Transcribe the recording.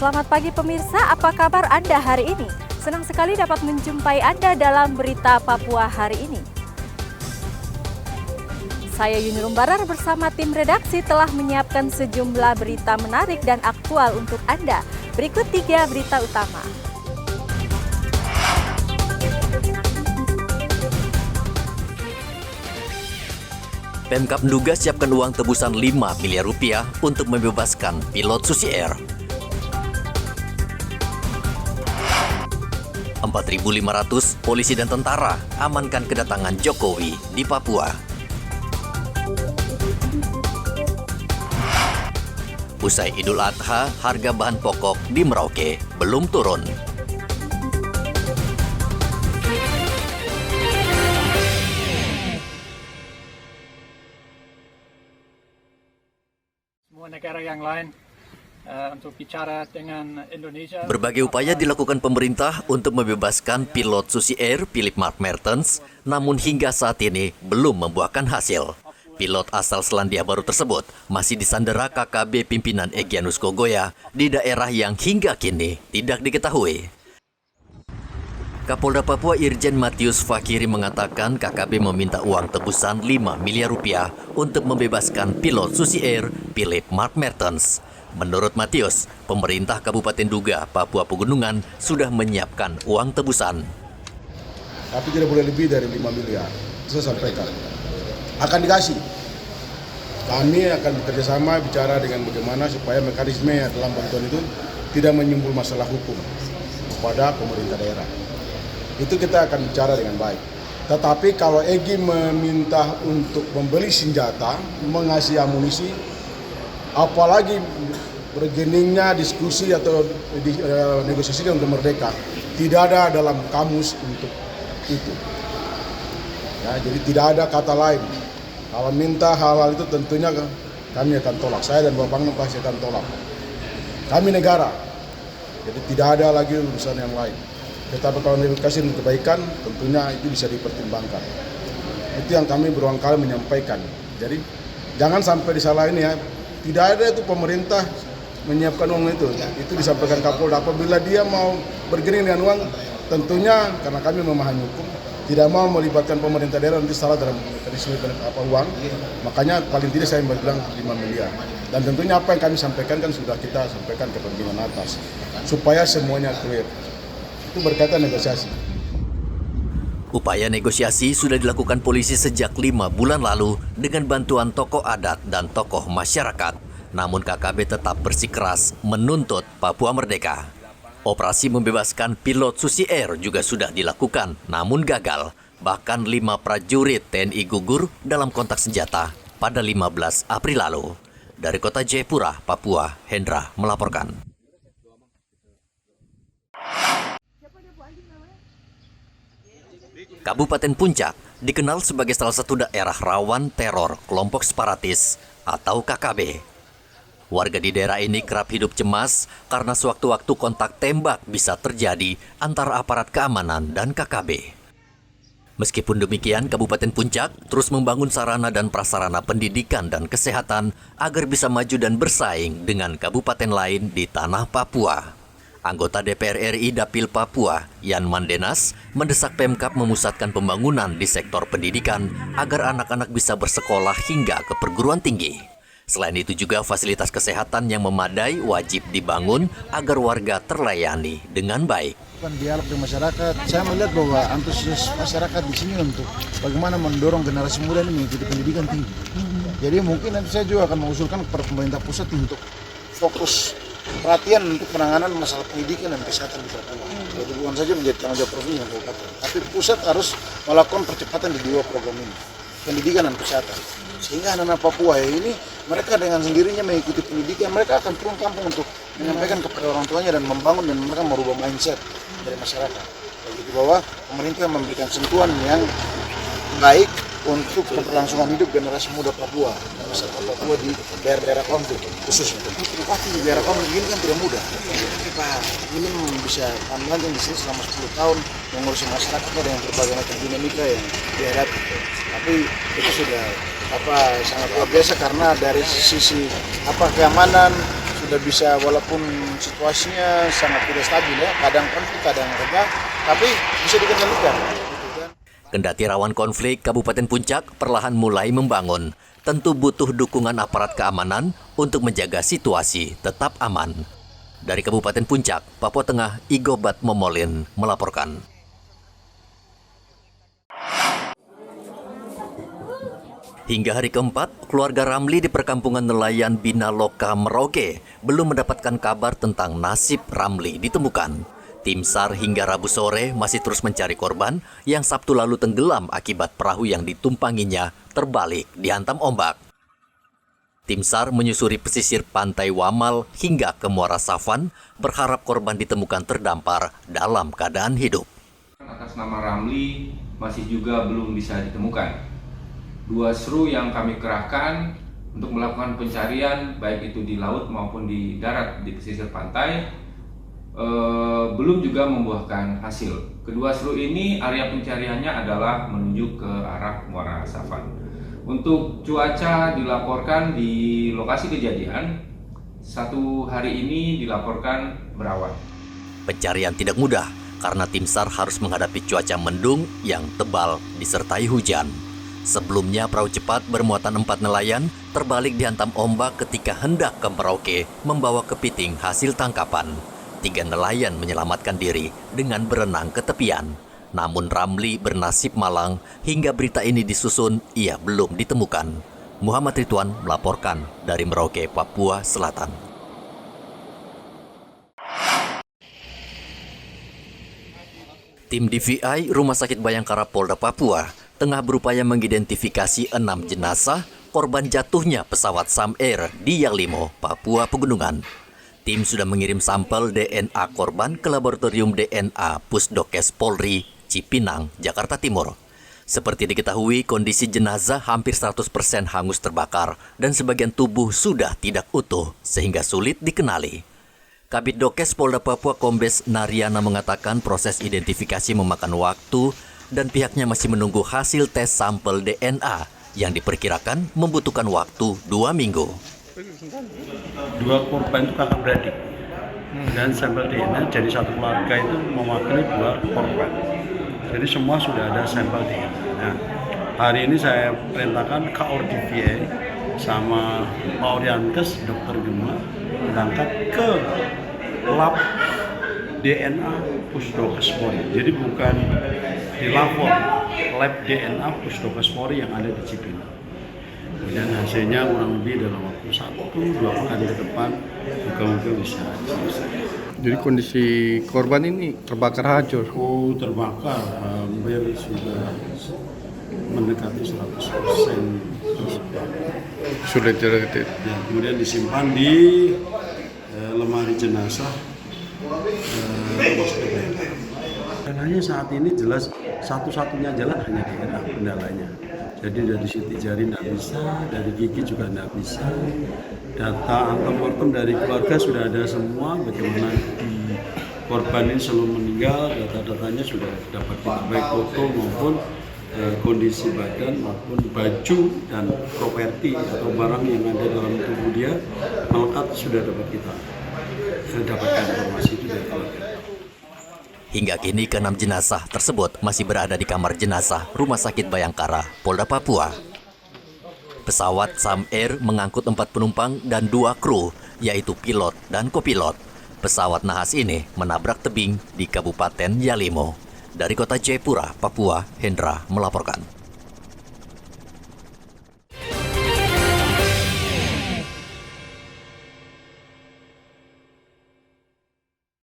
Selamat pagi pemirsa, apa kabar Anda hari ini? Senang sekali dapat menjumpai Anda dalam Berita Papua hari ini. Saya Yuni Rumbarar bersama tim redaksi telah menyiapkan sejumlah berita menarik dan aktual untuk Anda. Berikut 3 berita utama. Pemkab menduga siapkan uang tebusan 5 miliar rupiah untuk membebaskan pilot Susi Air. 4.500 polisi dan tentara amankan kedatangan Jokowi di Papua. Usai Idul Adha, harga bahan pokok di Merauke belum turun. Semua negara yang lain untuk bicara dengan Indonesia. Berbagai upaya dilakukan pemerintah untuk membebaskan pilot Susi Air Philip Mark Mertens, namun hingga saat ini belum membuahkan hasil. Pilot asal Selandia Baru tersebut masih disandera KKB pimpinan Egyanus Kogoya di daerah yang hingga kini tidak diketahui. Kapolda Papua Irjen Matius Fakiri mengatakan KKB meminta uang tebusan 5 miliar rupiah untuk membebaskan pilot Susi Air Philip Mark Mertens. Menurut Matius, pemerintah Kabupaten Duga, Papua Pegunungan sudah menyiapkan uang tebusan. Tapi tidak boleh lebih dari 5 miliar, saya sampaikan. Akan dikasih. Kami akan bekerjasama bicara dengan bagaimana supaya mekanisme dalam bantuan itu tidak menyimbul masalah hukum kepada pemerintah daerah. Itu kita akan bicara dengan baik. Tetapi kalau Egy meminta untuk membeli senjata, mengasih amunisi, apalagi bergeningnya diskusi atau negosiasi untuk merdeka, tidak ada dalam kamus untuk itu. Ya, jadi tidak ada kata lain. Kalau minta hal-hal itu tentunya kami akan tolak. Saya dan Bapak Pangdam pasti akan tolak. Kami negara, jadi tidak ada lagi urusan yang lain. Tetapi kalau dikasih kebaikan, tentunya itu bisa dipertimbangkan. Itu yang kami berulang kali menyampaikan. Jadi jangan sampai disalahin ya. Tidak ada itu pemerintah menyiapkan uang itu. Itu disampaikan Kapolda. Apabila dia mau bergening dengan uang, tentunya karena kami memahami hukum, tidak mau melibatkan pemerintah daerah nanti salah dalam mekanisme uang. Makanya paling tidak saya bilang 5 miliar. Dan tentunya apa yang kami sampaikan kan sudah kita sampaikan ke pimpinan atas. Supaya semuanya clear. Itu berkaitan negosiasi. Upaya negosiasi sudah dilakukan polisi sejak 5 bulan lalu dengan bantuan tokoh adat dan tokoh masyarakat. Namun KKB tetap bersikeras menuntut Papua merdeka. Operasi membebaskan pilot Susi Air juga sudah dilakukan, namun gagal. Bahkan 5 prajurit TNI gugur dalam kontak senjata pada 15 April lalu. Dari kota Jayapura, Papua, Hendra melaporkan. Kabupaten Puncak dikenal sebagai salah satu daerah rawan teror kelompok separatis atau KKB. Warga di daerah ini kerap hidup cemas karena sewaktu-waktu kontak tembak bisa terjadi antara aparat keamanan dan KKB. Meskipun demikian, Kabupaten Puncak terus membangun sarana dan prasarana pendidikan dan kesehatan agar bisa maju dan bersaing dengan kabupaten lain di tanah Papua. Anggota DPR RI Dapil Papua, Yan Mandenas, mendesak Pemkab memusatkan pembangunan di sektor pendidikan agar anak-anak bisa bersekolah hingga ke perguruan tinggi. Selain itu juga fasilitas kesehatan yang memadai wajib dibangun agar warga terlayani dengan baik. Dialog dengan masyarakat, saya melihat bahwa antusias masyarakat di sini untuk bagaimana mendorong generasi muda ini mengikuti pendidikan tinggi. Jadi mungkin nanti saya juga akan mengusulkan kepada pemerintah pusat untuk fokus perhatian untuk penanganan masalah pendidikan dan kesehatan di Papua. Jadi bukan saja menjadi tanggung jawab provinsi dan kabupaten, tapi pusat harus melakukan percepatan di 2 program ini, pendidikan dan kesehatan. Sehingga anak-anak Papua ini mereka dengan sendirinya mengikuti pendidikan, mereka akan turun kampung untuk menyampaikan kepada orang tuanya dan membangun dan mereka merubah mindset dari masyarakat. Jadi bahwa pemerintah memberikan sentuhan yang baik untuk keberlangsungan hidup generasi muda Papua dan masyarakat Papua di daerah-daerah konflik khususnya. Tapi di daerah konflik ini kan tidak mudah. Pak, ini bisa tampil di sini selama 10 tahun mengurusi masyarakat dengan berbagai macam dinamika yang dihadapi. Tapi itu sudah sangat luar biasa karena dari sisi keamanan sudah bisa, walaupun situasinya sangat tidak stabil ya, kadang konflik, kadang reda, tapi bisa dikendalikan. Kendati rawan konflik, Kabupaten Puncak perlahan mulai membangun. Tentu butuh dukungan aparat keamanan untuk menjaga situasi tetap aman. Dari Kabupaten Puncak, Papua Tengah, Igobat Momolin melaporkan. Hingga hari keempat, keluarga Ramli di perkampungan nelayan Binaloka, Merauke belum mendapatkan kabar tentang nasib Ramli ditemukan. Tim SAR hingga Rabu sore masih terus mencari korban yang Sabtu lalu tenggelam akibat perahu yang ditumpanginya terbalik dihantam ombak. Tim SAR menyusuri pesisir pantai Wamal hingga ke Muara Safan berharap korban ditemukan terdampar dalam keadaan hidup. Atas nama Ramli masih juga belum bisa ditemukan. 2 seru yang kami kerahkan untuk melakukan pencarian baik itu di laut maupun di darat di pesisir pantai belum juga membuahkan hasil. Kedua seru ini area pencariannya adalah menuju ke arah Muara Safan. Untuk cuaca dilaporkan di lokasi kejadian 1 hari ini dilaporkan berawan. Pencarian tidak mudah karena tim SAR harus menghadapi cuaca mendung yang tebal disertai hujan. Sebelumnya perahu cepat bermuatan 4 nelayan terbalik dihantam ombak ketika hendak ke Merauke membawa kepiting hasil tangkapan. 3 nelayan menyelamatkan diri dengan berenang ke tepian. Namun Ramli bernasib malang hingga berita ini disusun ia belum ditemukan. Muhammad Ridwan melaporkan dari Merauke, Papua Selatan. Tim DVI Rumah Sakit Bayangkara Polda Papua tengah berupaya mengidentifikasi 6 jenazah korban jatuhnya pesawat Sam Air di Yalimo, Papua Pegunungan. Tim sudah mengirim sampel DNA korban ke Laboratorium DNA Pusdokes Polri, Cipinang, Jakarta Timur. Seperti diketahui, kondisi jenazah hampir 100% hangus terbakar dan sebagian tubuh sudah tidak utuh sehingga sulit dikenali. Kabid Dokes Polda Papua Kombes Nariana mengatakan proses identifikasi memakan waktu dan pihaknya masih menunggu hasil tes sampel DNA yang diperkirakan membutuhkan waktu 2 minggu. 2 korban itu kakak beradik dan sampel DNA jadi satu keluarga itu mewakili 2 korban, jadi semua sudah ada sampel DNA. Nah, hari ini saya perintahkan KORDVA sama Pak Oriantes Dr. Gemma berangkat ke lab DNA Pusdokes Polri, jadi bukan di lapor, lab DNA Pusdokes Polri yang ada di Cipinang. Kemudian hasilnya kurang lebih dalam waktu 1-2 pekan ke depan moga-moga bisa selesai. Jadi kondisi korban ini terbakar hancur? Oh, terbakar hampir sudah mendekati 100%. Sulit dideteksi. Ya, kemudian disimpan di lemari jenazah rumah sakit Bayangkara. Kendalanya saat ini jelas satu-satunya jalan hanya DNA kendalanya. Jadi dari sidik jari tidak bisa, dari gigi juga tidak bisa. Data antemortem dari keluarga sudah ada semua, bagaimana di korban ini sebelum meninggal, data-datanya sudah dapat kita baik foto maupun kondisi badan maupun baju dan properti atau barang yang ada dalam tubuh dia melekat sudah dapat kita dapatkan informasi itu dari keluarga. Hingga kini ke-6 jenazah tersebut masih berada di kamar jenazah Rumah Sakit Bayangkara, Polda Papua. Pesawat Sam Air mengangkut 4 penumpang dan 2 kru, yaitu pilot dan kopilot. Pesawat nahas ini menabrak tebing di Kabupaten Yalimo. Dari kota Jayapura, Papua, Hendra melaporkan.